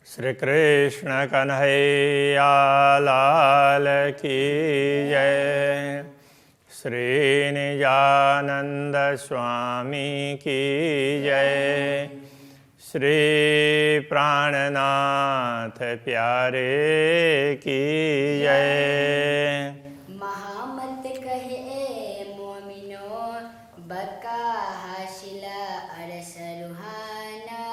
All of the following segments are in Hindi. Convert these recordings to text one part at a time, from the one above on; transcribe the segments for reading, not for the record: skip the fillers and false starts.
श्री कृष्ण कन्हैया लाल की जय। श्री निजानंद स्वामी की जय। श्री प्राणनाथ प्यारे की जय। महामत कहे मोमिनो बका हाशिला अरस रुहाना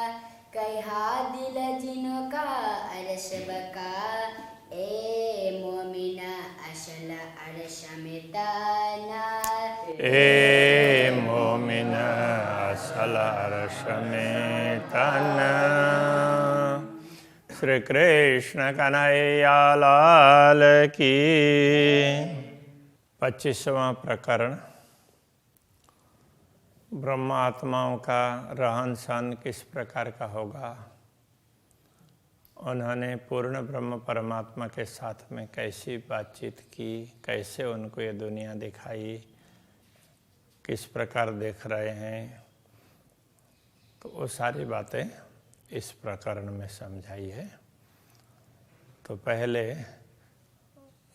कहा दिल जिनो का अरस बका ए मोमिना असल अरस मिताना ए मोमिन असल अरस में तना। श्री कृष्ण कन्हैया लाल की। 25वां प्रकरण। ब्रह्मात्माओं का रहन सहन किस प्रकार का होगा, उन्होंने पूर्ण ब्रह्म परमात्मा के साथ में कैसी बातचीत की, कैसे उनको ये दुनिया दिखाई, किस प्रकार देख रहे हैं, तो वो सारी बातें इस प्रकरण में समझाई है। तो पहले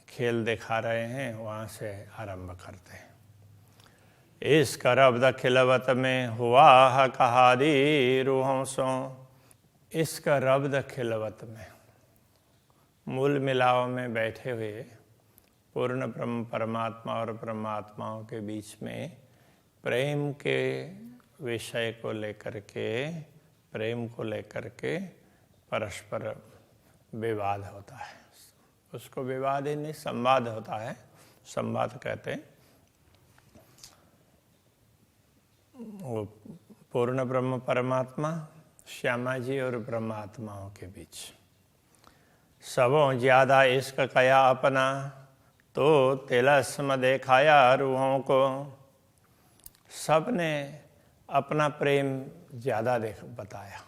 खेल दिखा रहे हैं, वहाँ से आरंभ करते हैं। इस करब्द खिलवत में हुआ कहादी रूहों सो। इसका रब्द खिलवत में, मूल मिलाव में बैठे हुए पूर्ण ब्रह्म परमात्मा और ब्रह्मात्माओं के बीच में प्रेम के विषय को लेकर के, प्रेम को लेकर के परस्पर विवाद होता है। उसको विवाद ही नहीं, संवाद होता है। संवाद कहते हैं। वो पूर्ण ब्रह्म परमात्मा श्यामा जी और ब्रह्मात्माओं के बीच सबों ज्यादा इश्क कया अपना, तो तिलस्म दिखाया रूहों को। सब ने अपना प्रेम ज्यादा बताया।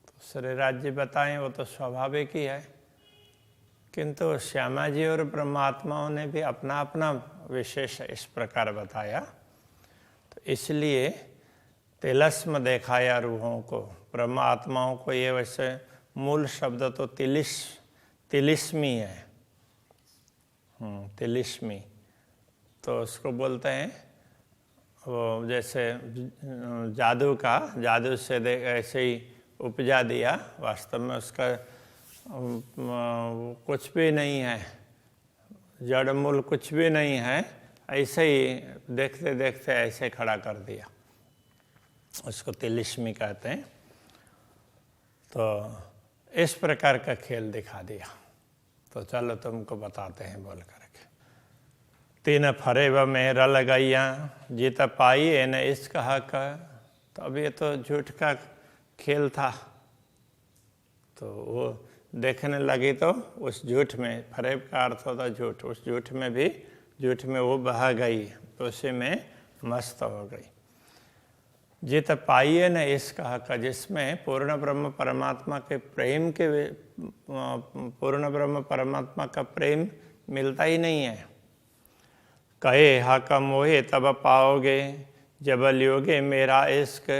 तो श्री राज्य बताएं वो तो स्वाभाविक ही है, किंतु श्यामा जी और ब्रह्मात्माओं ने भी अपना अपना विशेष इस प्रकार बताया। तो इसलिए तिलस्म दिखाया रूहों को। ब्रह्मात्माओं को ये वैसे मूल शब्द तो तिलिस्मी है। तिलिस्मी तो उसको बोलते हैं, वो जैसे जादू से ऐसे ही उपजा दिया, वास्तव में उसका कुछ भी नहीं है, जड़ मूल कुछ भी नहीं है, ऐसे ही देखते देखते ऐसे खड़ा कर दिया, उसको तिलिस्मी कहते हैं। तो इस प्रकार का खेल दिखा दिया। तो चलो तुमको बताते हैं बोल करके। तीन फरेब में रल गैया जीत पाई एन इश्क हक। तो अब ये तो झूठ का खेल था, तो वो देखने लगी तो उस झूठ में, फरेब का अर्थ होता झूठ, उस झूठ में वो बह गई, तो उसी में मस्त हो गई। जीत पाइए न इश्क हक, जिसमें पूर्ण ब्रह्म परमात्मा के प्रेम के, पूर्ण ब्रह्म परमात्मा का प्रेम मिलता ही नहीं है। कहे हक मोहे तब पाओगे जब लियोगे मेरा इश्क।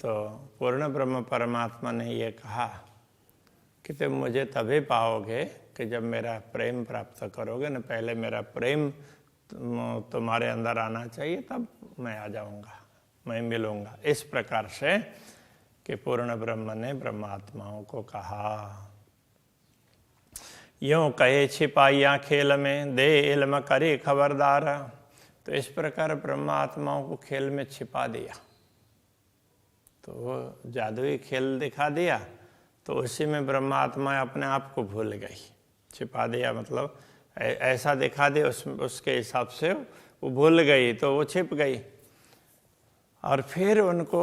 तो पूर्ण ब्रह्म परमात्मा ने ये कहा कि तुम मुझे तभी पाओगे कि जब मेरा प्रेम प्राप्त करोगे न। पहले मेरा प्रेम तुम्हारे अंदर आना चाहिए, तब मैं आ जाऊंगा, मैं मिलूंगा। इस प्रकार से कि पूर्ण ब्रह्म ने ब्रह्मात्माओं को कहा। यूं कहे छिपाइया खेल में दे इल्म करे खबरदार। तो इस प्रकार ब्रह्मात्माओं को खेल में छिपा दिया। तो जादुई खेल दिखा दिया, तो उसी में ब्रह्मात्मा अपने आप को भूल गई। छिपा दिया मतलब ऐसा दिखा दिया, उसके हिसाब से वो भूल गई, तो वो छिप गई। और फिर उनको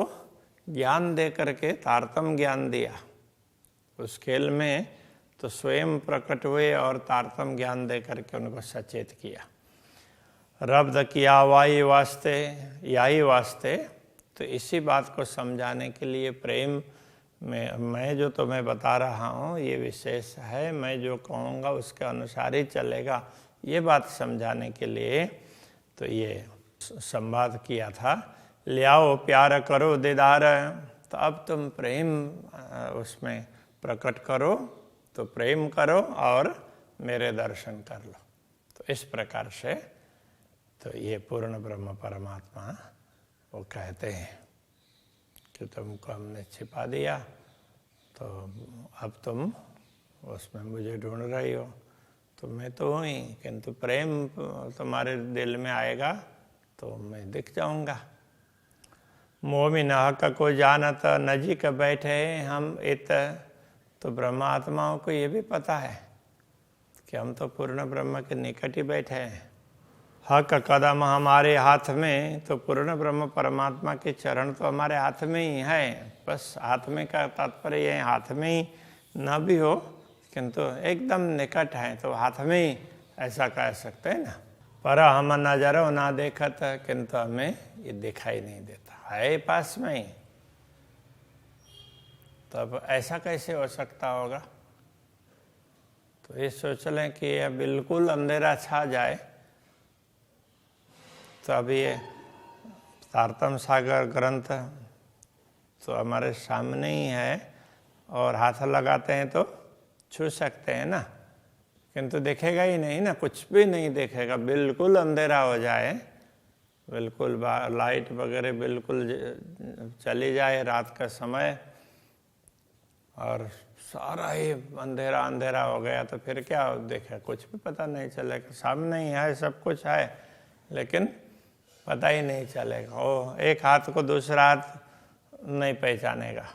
ज्ञान दे करके तारतम्य ज्ञान दिया उस खेल में। तो स्वयं प्रकट हुए और तारतम्य ज्ञान दे करके उनको सचेत किया। रब्द किया वाई वास्ते, याही वास्ते। तो इसी बात को समझाने के लिए प्रेम में मैं जो तुम्हें बता रहा हूँ ये विशेष है, मैं जो कहूँगा उसके अनुसार ही चलेगा, ये बात समझाने के लिए तो ये संवाद किया था। ले आओ प्यार करो दीदार, तो अब तुम प्रेम उसमें प्रकट करो, तो प्रेम करो और मेरे दर्शन कर लो। तो इस प्रकार से तो ये पूर्ण ब्रह्म परमात्मा वो कहते हैं कि तुमको हमने छिपा दिया, तो अब तुम उसमें मुझे ढूंढ रही हो। तो मैं तो हूँ ही, किंतु प्रेम तुम्हारे दिल में आएगा तो मैं दिख जाऊंगा। मोमिन हक को जानत नजीक बैठे हम इत। तो ब्रह्मात्माओं को ये भी पता है कि हम तो पूर्ण ब्रह्म के निकट ही बैठे हैं। हक कदम हमारे हाथ में, तो पूर्ण ब्रह्म परमात्मा के चरण तो हमारे हाथ में ही है। बस हाथ में का तात्पर्य ये हाथ में ही न भी हो, किंतु एकदम निकट है, तो हाथ में ही ऐसा कह सकते हैं ना। पर हम नजरों ना देखत, किंतु हमें ये दिखाई नहीं देता, है पास में ही। तो अब ऐसा कैसे हो सकता होगा? तो ये सोच लें कि यह बिल्कुल अंधेरा छा जाए, तो अभी ये तारतम सागर ग्रंथ तो हमारे सामने ही है, और हाथ लगाते हैं तो छू सकते हैं ना, किंतु दिखेगा ही नहीं ना, कुछ भी नहीं दिखेगा। बिल्कुल अंधेरा हो जाए, बिल्कुल लाइट वगैरह बिल्कुल चली जाए रात का समय, और सारा ही अंधेरा अंधेरा हो गया, तो फिर क्या देखे? कुछ भी पता नहीं चलेगा। सामने ही है, सब कुछ है, लेकिन पता ही नहीं चलेगा। ओ एक हाथ को दूसरा हाथ नहीं पहचानेगा,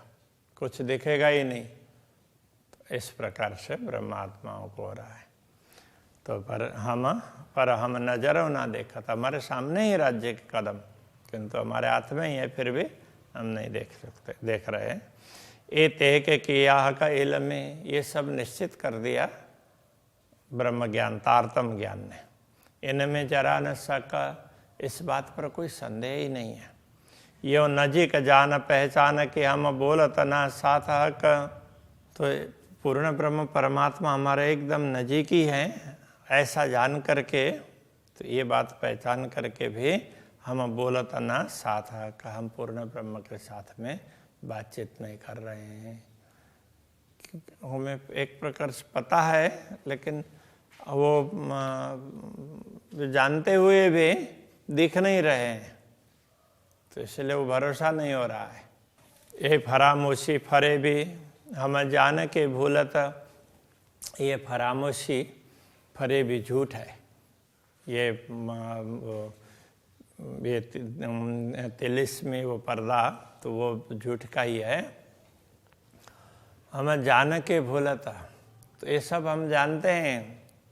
कुछ दिखेगा ही नहीं। तो इस प्रकार से ब्रह्मात्माओं को हो रहा है। तो पर हम नजरों ना देखा, तो हमारे सामने ही राज्य के कदम, किंतु हमारे हाथ में ही है, फिर भी हम नहीं देख रहे हैं। ए ते के किया का इल्म में, ये सब निश्चित कर दिया ब्रह्म ज्ञान, तारतम ज्ञान ने। इनमें जरा न सका, इस बात पर कोई संदेह ही नहीं है। यो नजीक जान पहचान के हम बोलत ना साथ हक। तो पूर्ण ब्रह्म परमात्मा हमारे एकदम नजीक ही है, ऐसा जान करके, तो ये बात पहचान करके भी हम बोलत ना साथ हक, हम पूर्ण ब्रह्म के साथ में बातचीत नहीं कर रहे हैं। हमें एक प्रकार से पता है, लेकिन वो जानते हुए भी दिख नहीं रहे हैं, तो इसलिए वो भरोसा नहीं हो रहा है। ये फरामोशी फरे भी हम जान के भूलत, ये फरामोशी फरे भी झूठ है। ये तिलिस्मी वो पर्दा, तो वो झूठ का ही है। हम जान के भूलता, तो ये सब हम जानते हैं,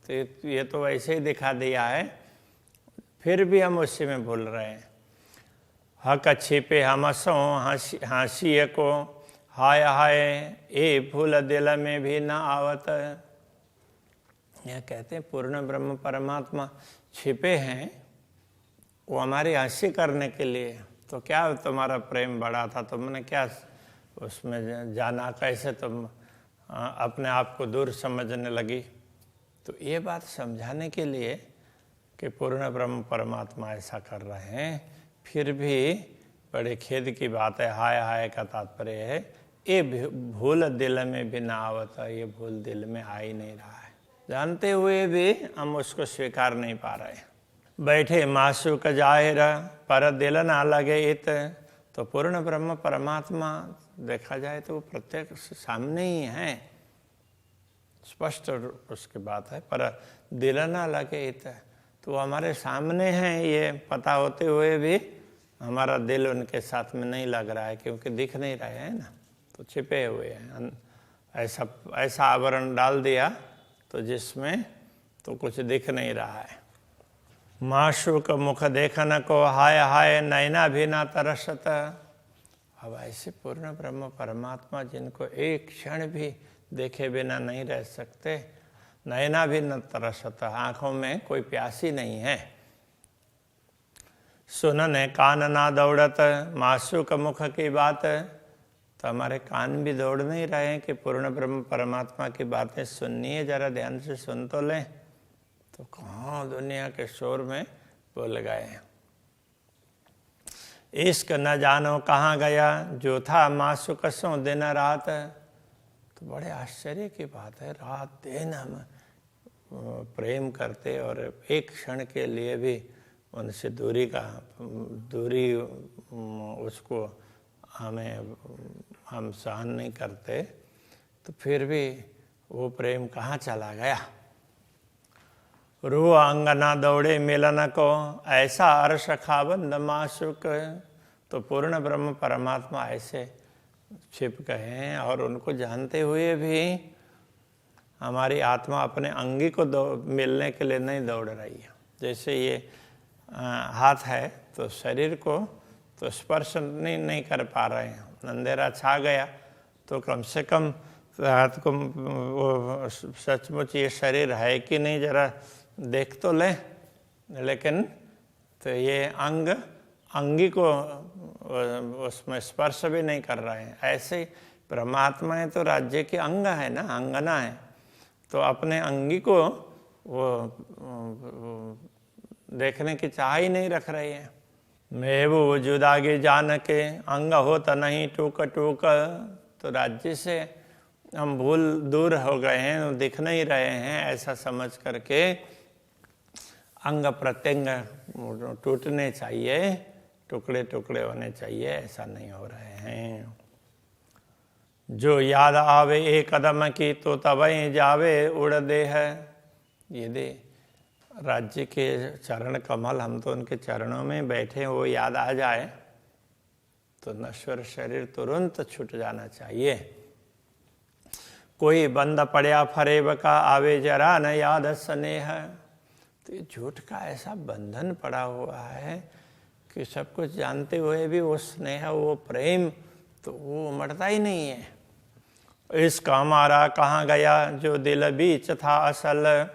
तो ये तो वैसे ही दिखा दिया है, फिर भी हम उसी में भूल रहे हैं। हक छिपे हम सो हंसी को, हाय हाय ए भूल दिल में भी ना आवत। यह कहते हैं पूर्ण ब्रह्म परमात्मा छिपे हैं, वो हमारी हंसी करने के लिए। तो क्या तुम्हारा प्रेम बढ़ा था, तुमने क्या उसमें जाना, कैसे तुम अपने आप को दूर समझने लगी? तो ये बात समझाने के लिए कि पूर्ण ब्रह्म परमात्मा ऐसा कर रहे हैं, फिर भी बड़े खेद की बात है। हाय हाय का तात्पर्य है ये भूल दिल में भी ना आवता, ये भूल दिल में आ ही नहीं रहा है, जानते हुए भी हम उसको स्वीकार नहीं पा रहे। बैठे मासूक जाहिर पर दिल ना लगे इत। तो पूर्ण ब्रह्म परमात्मा देखा जाए तो वो प्रत्येक सामने ही है, स्पष्ट उसकी बात है, पर दिल ना लगे इत, तो हमारे सामने हैं, ये पता होते हुए भी हमारा दिल उनके साथ में नहीं लग रहा है, क्योंकि दिख नहीं रहे हैं ना, तो छिपे हुए हैं। ऐसा आवरण डाल दिया तो जिसमें तो कुछ दिख नहीं रहा है। माशूक मुख देखन को हाय हाय नैना भी ना तरसत। अब ऐसे पूर्ण ब्रह्म परमात्मा जिनको एक क्षण भी देखे बिना नहीं रह सकते, नैना भी न तरसत, आंखों में कोई प्यासी नहीं है। सुनन कान ना दौड़त, माशूक मुख की बात। तो हमारे कान भी दौड़ नहीं रहे हैं कि पूर्ण ब्रह्म परमात्मा की बातें सुननी है, जरा ध्यान से सुन तो लें। तो कहाँ दुनिया के शोर में बोल गए हैं। इश्क न जानो कहाँ गया, जो था मासूक सो दिन रात। तो बड़े आश्चर्य की बात है, रात दिन हम प्रेम करते और एक क्षण के लिए भी उनसे दूरी उसको हम सहन नहीं करते, तो फिर भी वो प्रेम कहाँ चला गया। रूह अंगना दौड़े मिलन को, ऐसा अर्श खाबंद माशुक। तो पूर्ण ब्रह्म परमात्मा ऐसे छिप गए हैं और उनको जानते हुए भी हमारी आत्मा अपने अंगी को मिलने के लिए नहीं दौड़ रही है। जैसे ये हाथ है तो शरीर को तो स्पर्श नहीं कर पा रहे हैं, अंधेरा छा गया तो कम से कम हाथ को वो सचमुच ये शरीर है कि नहीं जरा देख तो ले। लेकिन तो ये अंगी को उसमें स्पर्श भी नहीं कर रहे हैं। ऐसे ही परमात्मा है तो राज्य के अंग है ना, अंगना है, तो अपने अंगी को वो देखने की चाह ही नहीं रख रही है। मैं वो जुदागे जान के अंग होता नहीं टूक टूक। तो राज्य से हम दूर हो गए हैं, दिख नहीं रहे हैं, ऐसा समझ करके अंग प्रत्यंग टूटने चाहिए, टुकड़े टुकड़े होने चाहिए, ऐसा नहीं हो रहे हैं। जो याद आवे एक कदम की तो तबई जावे उड़ दे है। यदि राज्य के चरण कमल, हम तो उनके चरणों में बैठे, वो याद आ जाए तो नश्वर शरीर तुरंत छूट जाना चाहिए। कोई बंद पड़या फरेब का आवे जरा न याद स्नेह। तो ये झूठ का ऐसा बंधन पड़ा हुआ है कि सब कुछ जानते हुए भी वो स्नेह, वो प्रेम तो वो उमड़ता ही नहीं है। इसका हमारा कहाँ गया, जो दिल बीच था असल।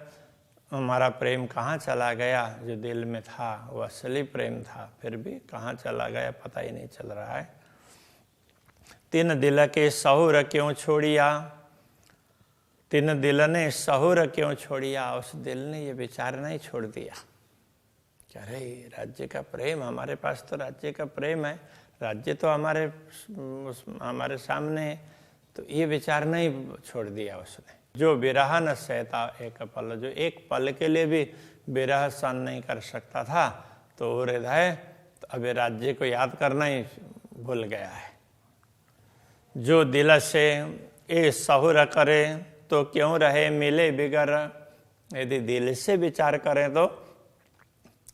हमारा प्रेम कहाँ चला गया, जो दिल में था वो असली प्रेम था, फिर भी कहाँ चला गया पता ही नहीं चल रहा है। तीन दिल के सहुर क्यों छोड़िया, तीन दिल ने सहुर क्यों छोड़िया। उस दिल ने ये विचार नहीं छोड़ दिया कि अरे राज्य का प्रेम, हमारे पास तो राज्य का प्रेम है, राज्य तो हमारे सामने है, तो ये विचार नहीं छोड़ दिया उसने। जो विरह न सहता एक पल, जो एक पल के लिए भी विरह सहन नहीं कर सकता था, तो वो हृदय तो अभी राज्य को याद करना ही भूल गया है। जो दिल से ए सहुर करे तो क्यों रहे मिले बिगर। यदि दिल से विचार करें तो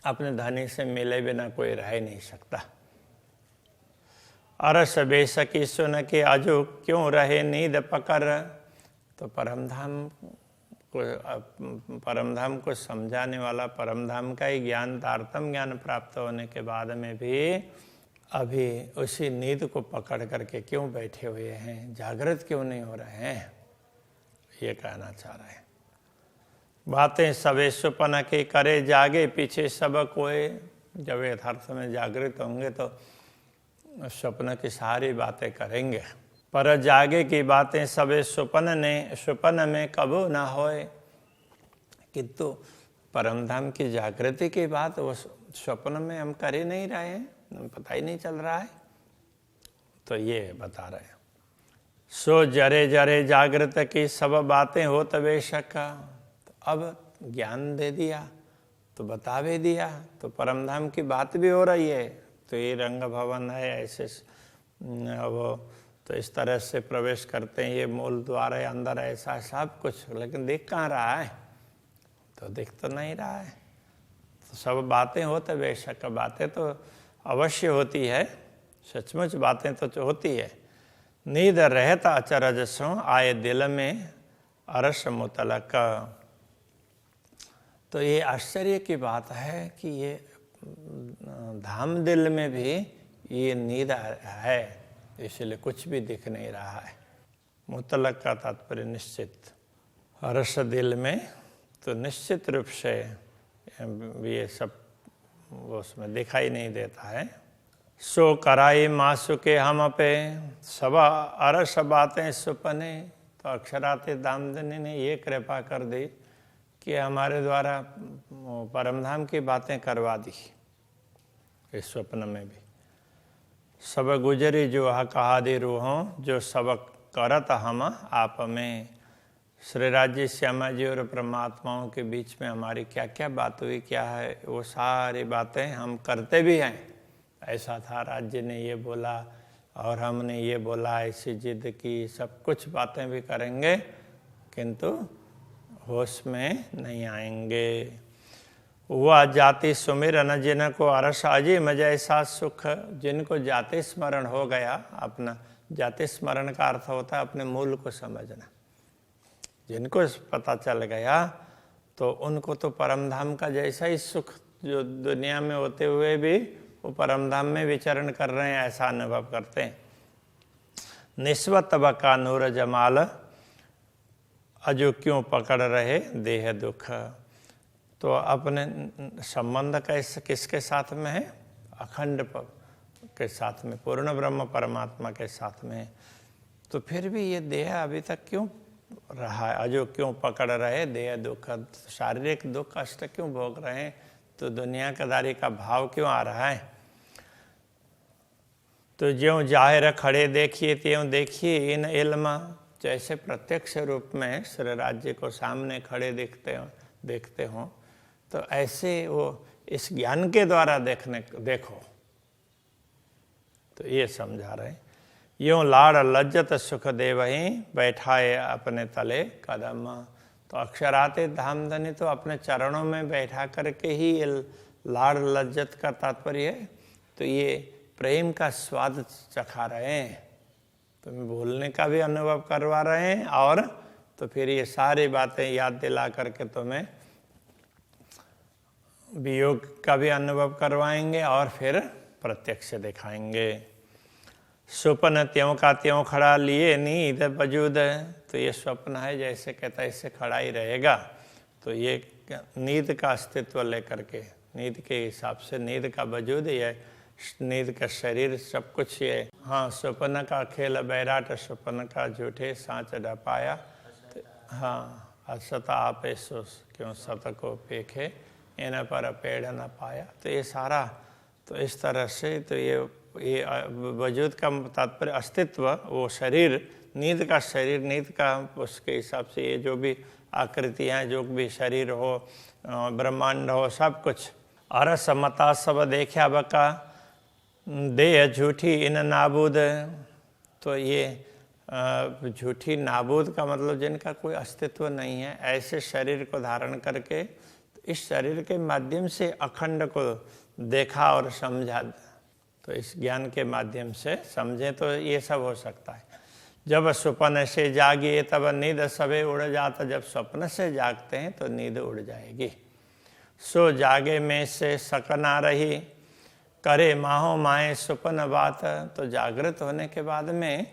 अपने धनी से मिले बिना कोई रह नहीं सकता। अरस बेसकी सुन के अजो क्यों रहे नींद पकड़। तो परमधाम को समझाने वाला, परमधाम का ही ज्ञान, तारतम ज्ञान प्राप्त होने के बाद में भी अभी उसी नींद को पकड़ करके क्यों बैठे हुए हैं, जागृत क्यों नहीं हो रहे हैं, ये कहना चाह रहे हैं। बातें सबे सुपन के करे जागे पीछे सब कोई। जब यथार्थ में जागृत होंगे तो स्वप्न की सारी बातें करेंगे, पर जागे की बातें सबे सुपन में कबू ना होए। किंतु परमधाम की जागृति की बात वो स्वप्न में हम कर ही नहीं रहे हैं, पता ही नहीं चल रहा है, तो ये बता रहे हैं। सो जरे जरे जागृत की सब बातें हो तबे शक। अब ज्ञान दे दिया तो बता भी दिया, तो परमधाम की बात भी हो रही है। तो ये रंग भवन है, ऐसे वो तो इस तरह से प्रवेश करते हैं, ये मूल द्वार है, अंदर ऐसा सब कुछ, लेकिन दिख कहाँ रहा है, तो दिख तो नहीं रहा है। तो सब बातें हो तो बेशक बातें तो अवश्य होती है, सचमुच बातें तो होती है। नींद रहता अचरज सो आए दिल में अरस मुतलक। तो ये आश्चर्य की बात है कि ये धाम दिल में भी ये नींद है, इसलिए कुछ भी दिख नहीं रहा है। मुतलक का तात्पर्य निश्चित, अरस दिल में तो निश्चित रूप से ये सब उसमें दिखाई नहीं देता है। सो कराई मासुके हम पे सब अरस बातें सुपने। तो अक्षराते दामदनी ने ये कृपा कर दी कि हमारे द्वारा परमधाम की बातें करवा दी इस स्वप्न में भी। सब गुजरी जो कहादी रूहों, जो सबक करत हम आप में। श्री राज्य श्यामा जी और परमात्माओं के बीच में हमारी क्या क्या बात हुई, क्या है, वो सारी बातें हम करते भी हैं। ऐसा था, राज्य ने ये बोला और हमने ये बोला, ऐसी जिद की, सब कुछ बातें भी करेंगे किंतु होश में नहीं आएंगे। वह जाति सुमिरन जिनको अरस अजीम जैसा सुख, जिनको जाति स्मरण हो गया, अपना जाति स्मरण का अर्थ होता है अपने मूल को समझना। जिनको पता चल गया तो उनको तो परमधाम का जैसा ही सुख, जो दुनिया में होते हुए भी वो परमधाम में विचरण कर रहे हैं, ऐसा अनुभव करते हैं। निस्वत बका नूर जमाल, अजो क्यों पकड़ रहे देह दुख। तो अपने संबंध कैसे किसके साथ में है? अखंड के साथ में, पूर्ण ब्रह्म परमात्मा के साथ में। तो फिर भी ये देह अभी तक क्यों रहा है? अजो क्यों पकड़ रहे देह दुख, शारीरिक दुख कष्ट क्यों भोग रहे हैं? तो दुनियादारी का भाव क्यों आ रहा है? तो ज्यों जाहिर खड़े देखिए त्यों देखिए इन इल्म, जैसे प्रत्यक्ष रूप में श्री राज्य को सामने खड़े देखते हो तो ऐसे वो इस ज्ञान के द्वारा देखो। तो ये समझा रहे, यूं लाड़ लज्जत सुख देवहीं बैठाए अपने तले कदम। तो अक्षराते धामधनी तो अपने चरणों में बैठा करके ही ये लाड़ लज्जत का तात्पर्य है। तो ये प्रेम का स्वाद चखा रहे हैं, तुम्हें भूलने का भी अनुभव करवा रहे हैं और तो फिर ये सारी बातें याद दिला करके तुम्हें वियोग का भी अनुभव करवाएंगे और फिर प्रत्यक्ष दिखाएंगे। स्वप्न त्यों का त्यों खड़ा लिए नींद वजूद। तो ये स्वप्न है, जैसे कहता है इससे खड़ा ही रहेगा। तो ये नींद का अस्तित्व लेकर के, नींद के हिसाब से नींद का वजूद, ये नींद का शरीर, सब कुछ ये। हाँ, स्वप्न का खेल बैराट, स्वप्न का झूठे सांच ढपाया। हाँ, असत आपे सो क्यों सत को पेखे, इन पर पेड़ न पाया। तो ये सारा, तो इस तरह से तो ये वजूद का तात्पर्य अस्तित्व, वो शरीर, नींद का शरीर, नींद का उसके हिसाब से ये जो भी आकृतियाँ, जो भी शरीर हो, ब्रह्मांड हो, सब कुछ। अरस मता सब देखा बका देह झूठी इन नाबूद। तो ये झूठी नाबूद का मतलब जिनका कोई अस्तित्व नहीं है, ऐसे शरीर को धारण करके इस शरीर के माध्यम से अखंड को देखा और समझा। तो इस ज्ञान के माध्यम से समझे तो ये सब हो सकता है। जब स्वप्न से जागिए तब नींद सबे उड़ जाता। जब स्वप्न से जागते हैं तो नींद उड़ जाएगी। सो जागे में से सकना रही, करे माहो माए स्वप्न बात। तो जागृत होने के बाद में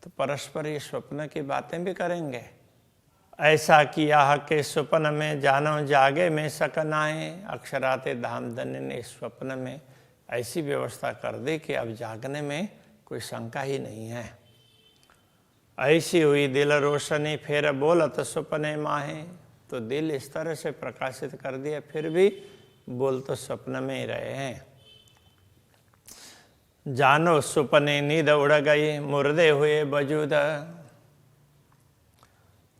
तो परस्पर ये स्वप्न की बातें भी करेंगे। ऐसा किया के स्वप्न में जानो जागे में सकनाए। अक्षराते धामधन्य ने स्वप्न में ऐसी व्यवस्था कर दी कि अब जागने में कोई शंका ही नहीं है। ऐसी हुई दिल रोशनी फिर बोलत स्वप्ने माहे। तो दिल इस तरह से प्रकाशित कर दिया, फिर भी बोल तो स्वप्न में ही रहे हैं। जानो सुपने नींद उड़ गई मुर्दे हुए वजूद।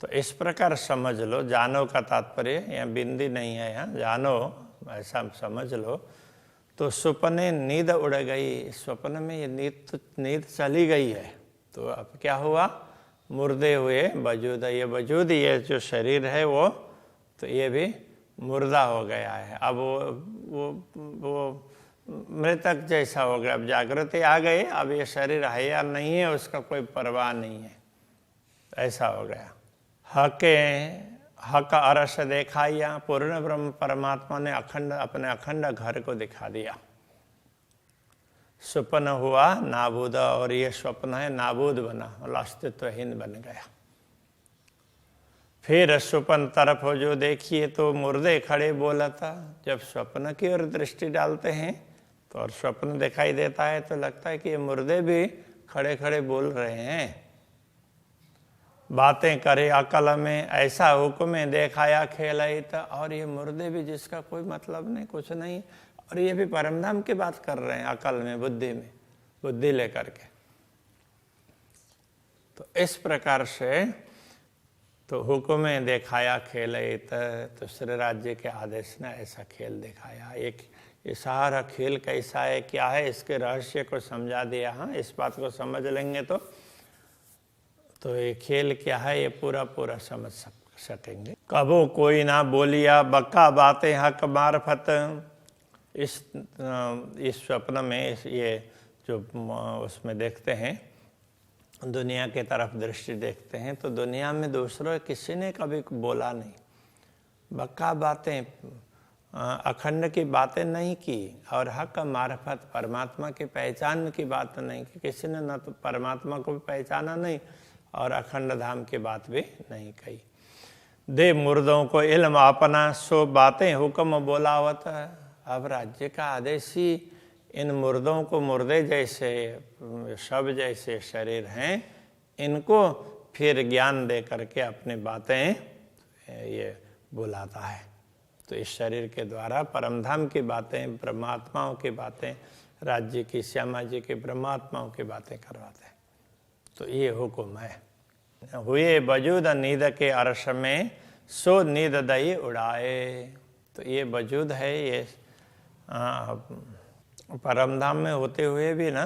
तो इस प्रकार समझ लो, जानो का तात्पर्य यहाँ बिंदी नहीं है, यहाँ जानो ऐसा समझ लो। तो सुपने नींद उड़ गई, स्वप्न में ये नींद चली गई है। तो अब क्या हुआ? मुर्दे हुए वजूद। ये वजूद, ये जो शरीर है वो तो ये भी मुर्दा हो गया है। अब वो मृतक जैसा हो गया। अब जागृति आ गई, अब ये शरीर है या नहीं है उसका कोई परवाह नहीं है, ऐसा हो गया। हक अरस देखाया। पूर्ण ब्रह्म परमात्मा ने अपने अखंड घर को दिखा दिया। स्वप्न हुआ नाबूद, और ये स्वप्न है नाबूद बना, अस्तित्वहीन बन गया। फिर स्वप्न तरफ हो जो देखिए तो मुर्दे खड़े बोला था। जब स्वप्न की ओर दृष्टि डालते हैं तो और स्वप्न दिखाई देता है तो लगता है कि ये मुर्दे भी खड़े खड़े बोल रहे हैं। बातें करे अकल में ऐसा हुक्म देखाया खेलहित। और ये मुर्दे भी जिसका कोई मतलब नहीं, कुछ नहीं, और ये भी परमधाम की बात कर रहे हैं अकल में, बुद्धि में। बुद्धि लेकर के। तो इस प्रकार से तो हुक्म दिखाया खेल तो श्री राज्य के आदेश ने ऐसा खेल दिखाया। एक ये सारा खेल कैसा है, क्या है, इसके रहस्य को समझा दिया। हाँ, इस बात को समझ लेंगे तो ये खेल क्या है ये पूरा समझ सकेंगे। कबो कोई ना बोलिया बक्का बातें हक मार्फत। इस स्वप्न में ये जो उसमें देखते हैं, दुनिया के तरफ दृष्टि देखते हैं तो दुनिया में दूसरों किसी ने कभी बोला नहीं, बक्का बातें, अखंड की बातें नहीं की, और हक मार्फत परमात्मा की पहचान की बात नहीं की। किसी ने न तो परमात्मा को भी पहचाना नहीं और अखंड धाम की बात भी नहीं कही। दे मुर्दों को इल्म अपना सो बातें हुक्म बोलावत। अब राज्य का आदेश ही इन मुर्दों को, मुर्दे जैसे शव जैसे शरीर हैं, इनको फिर ज्ञान दे करके अपनी बातें ये बुलाता है। तो इस शरीर के द्वारा परमधाम की बातें, ब्रह्मात्माओं की बातें, राज्य की, श्यामा जी की ब्रह्मात्माओं की बातें करवाते हैं। तो ये हुक्म है। हुए वजूद नींद के अर्श में सो नींद दई उड़ाए। तो ये वजूद है, ये परमधाम में होते हुए भी ना,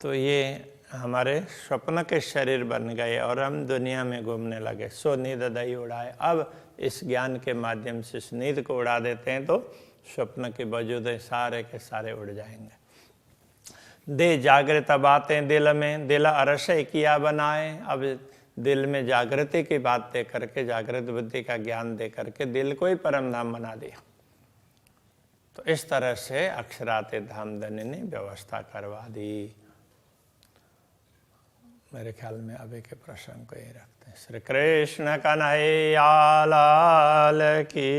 तो ये हमारे स्वप्न के शरीर बन गए और हम दुनिया में घूमने लगे। सो नींद दई उड़ाए। अब इस ज्ञान के माध्यम से इस नींद को उड़ा देते हैं तो स्वप्न के वजूद सारे के सारे उड़ जाएंगे। दे जागृत बातें दिल में, दिल अरश किया बनाए। अब दिल में जागृति की बात दे करके, जागृत बुद्धि का ज्ञान दे करके दिल को ही परमधाम बना दिया। तो इस तरह से अक्षराते धामधनी ने व्यवस्था करवा दी। मेरे ख्याल में अभी के प्रसंग को ही रखते हैं। श्री कृष्ण कन्हैया लाल की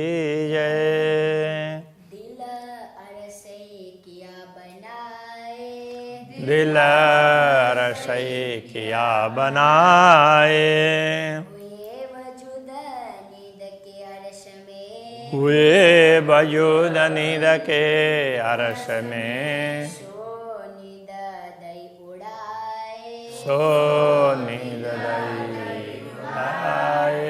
जय। दिल अरसे किया बनाए, दिल रसई किया बनाए। हुए वजूद नींद के अर्श में, हुए वजूद नींद के अर्श में। सो नींद दई उड़ाए, सो नींद दई उड़ाए।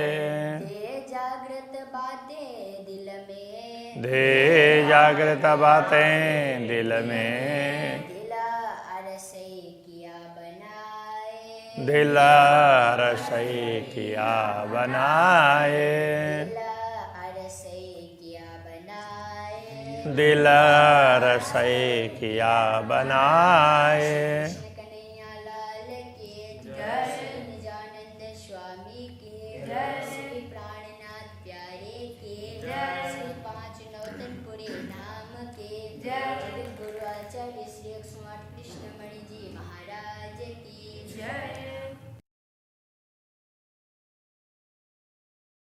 दे जागृत बातें दिल में, दे जागृत बातें दिल में। दिल अरसे किया बनाए, दिल रसई किया बनाए। दिल अरसे किया बनाए। दिल रसई किया बनाए। कृष्ण कन्हैया लाल की जय। निजानंद स्वामी की जय। श्री प्राणनाथ प्यारे की जय। श्री पांच नौतनपुरी धाम की जय। गुरु आचार्य श्री 108 कृष्णमणि जी महाराज